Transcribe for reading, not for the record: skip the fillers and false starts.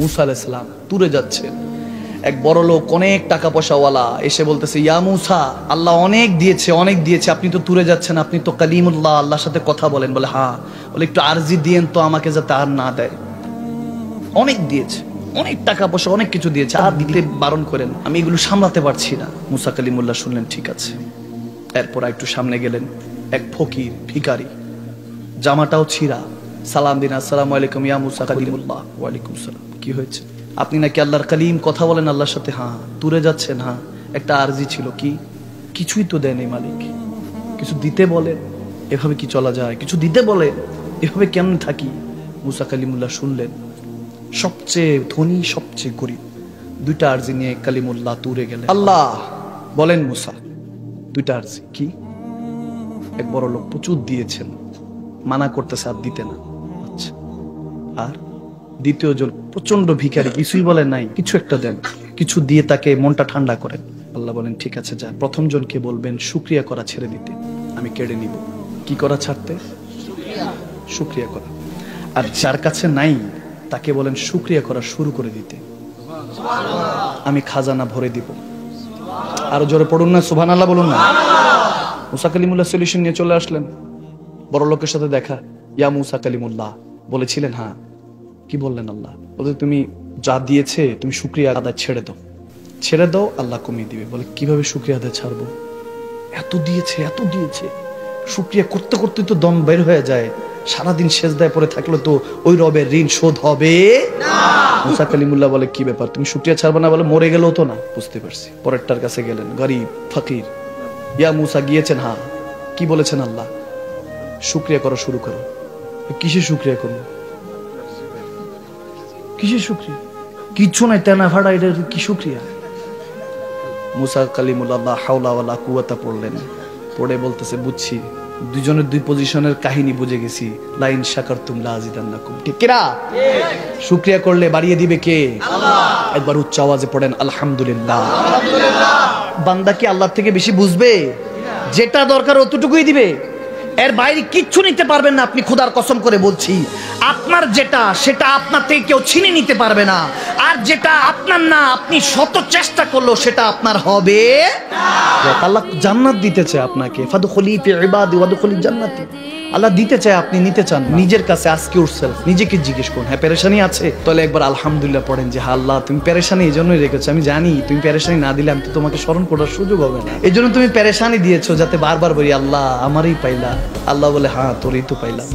মুসা আলাইহিস সালাম তুরে যাচ্ছে, এক বড় লোক অনেক টাকা পয়সাওয়ালা এসে বলতেছে, ইয়া মুসা, আল্লাহ অনেক দিয়েছে, আপনি তো তুরে যাচ্ছেন, আপনি তো কালিমুল্লাহ, আল্লাহর সাথে কথা বলেন। বলে হ্যাঁ। বলে একটু আরজি দিয়েন তো আমাকে, যাতে আর না দেয়। অনেক দিয়েছে, অনেক টাকা পয়সা, অনেক কিছু দিয়েছে, আর দিতে বারণ করেন, আমি এগুলো সামলাতে পারছি না। মুসা কালিমুল্লাহ শুনলেন, ঠিক আছে। এরপর একটু সামনে গেলেন, এক ফকির ভিখারি, জামাটাও ছিঁড়া, সালাম দিন, আসসালামু আলাইকুম ইয়া মুসা কালিমুল্লাহ। ওয়ালাইকুম সালাম। কি হয়েছে? আপনি নাকি আল্লাহর কালিম, কথা বলেন আল্লাহর সাথে? হ্যাঁ। তুরে যাচ্ছেন? হ্যাঁ। একটা আরজি ছিল। কি? কিছুই তো দেন এই মালিক, কিছু দিতে বলেন, এভাবে কি চলা যায়? কিছু দিতে বলেন, এভাবে কেমন থাকি? মুসা কালিমুল্লাহ শুনলেন, সবচেয়ে ধনী সবচেয়ে গরিব, দুইটা আরজি নিয়ে কালিমুল্লাহ তুরে গেলেন। আল্লাহ বলেন মুসা, দুইটা আরজি কি? এক বড় লোক প্রচুর দিয়েছেন, মানা করতেছে আর দিতে না। আচ্ছা। আর দ্বিতীয় জন প্রচন্ড ভিখারি, কিছুই বলেন নাই, কিছু একটা দেন, কিছু দিয়ে তাকে মনটা ঠান্ডা করেন। আল্লাহ বলেন, ঠিক আছে যা, প্রথম জনকে বলবেন শুকরিয়া করা ছেড়ে দিতে, আমি কেড়ে নিব। কি করা ছাড়তে? শুকরিয়া করা। আর যার কাছে নাই তাকে বলেন শুকরিয়া করা শুরু করে দিতে, আমি খাজানা ভরে দিব। আরো জোরে পড়ুন না, সুবহানাল্লাহ বলুন না। মুসা কালিমুল্লাহ সলিউশন নিয়ে চলে আসলেন, বড় লোকের সাথে দেখা। ইয়া মুসা কালিমুল্লাহ, বলেছিলেন হ্যাঁ। কি বললেন? আল্লাহ বলে, তুমি যা দিয়েছে তুমি শুকরিয়া আদায় ছেড়ে দাও, ছেড়ে দাও, আল্লাহ কমিয়ে দিবে। বলে কিভাবে শুকরিয়া আদায় ছাড়বো? এত দিয়েছে, শুকরিয়া করতে করতে তো দম বের হয়ে যায়, সারাদিন সেজদায় পড়ে থাকলে তো ওই রবের ঋণ শোধ হবে না। মুসা কালিমুল্লাহ বলে, কি ব্যাপার, তুমি শুকরিয়া ছাড়বে না? বলে মরে গেলেও তো না। বুঝতে পারছি। পরেরটার কাছে গেলেন, গরিব ফকির। ইয়া মুসা গিয়েছেন, হ্যাঁ। কি বলেছেন আল্লাহ? শুকরিয়া করা শুরু করো। কিসে শুকরিয়া করবো? কিসের শুকরিয়া? কিচ্ছু নাই, তেনা ভাড়া, এটা কি শুকরিয়া? মুসা কালিমুল্লাহ হাওলা ওয়ালা কুওয়াতা পড়লেন, পড়ে বলতেছে, বুঝছি, দুজনের দুই পজিশনের কাহিনী বুঝে গেছি। লাইন শাকারতুম লাযিদান্নাকুম। ঠিক কিনা? শুকরিয়া করলে বাড়িয়ে দিবে কে? আল্লাহ। একবার উচ্চ আওয়াজে পড়েন আলহামদুলিল্লাহ। বান্দা কি আল্লাহ থেকে বেশি বুঝবে? যেটা দরকার অতটুকুই দিবে, এর বাইরে কিচ্ছু নিতে পারবেন না। আপনি খোদার কসম করে বলছি, আপনার যেটা সেটা আপনার থেকে কেউ ছিনে নিতে পারবে না। আর যেটা আপনার না, আপনি শত চেষ্টা করলেও সেটা আপনার হবে না। আল্লাহ জান্নাত দিতে চায় আপনাকে, ফাদখুলি ফি ইবাদি ওয়াদখুলি জান্নাতি। আল্লাহ দিতে চায়, আপনি নিতে চান। নিজের কাছে আস্ক ইউরসেলফ, নিজেকে জিজ্ঞেস করুন, হ্যাঁ পেরেশানি আছে, তাহলে একবার আলহামদুলিল্লাহ পড়েন যে হ্যাঁ আল্লাহ তুমি পেরেশানি এই জন্যই রেখেছো, আমি জানি তুমি পেরেশানি না দিলে আমি তো তোমাকে স্মরণ করার সুযোগ হবে না, এই জন্য তুমি পেরেশানি দিয়েছো, যাতে বারবার বলি আল্লাহ আমারই পাইলা। আল্লাহ বলে, হ্যাঁ তোরই তো পাইলাম।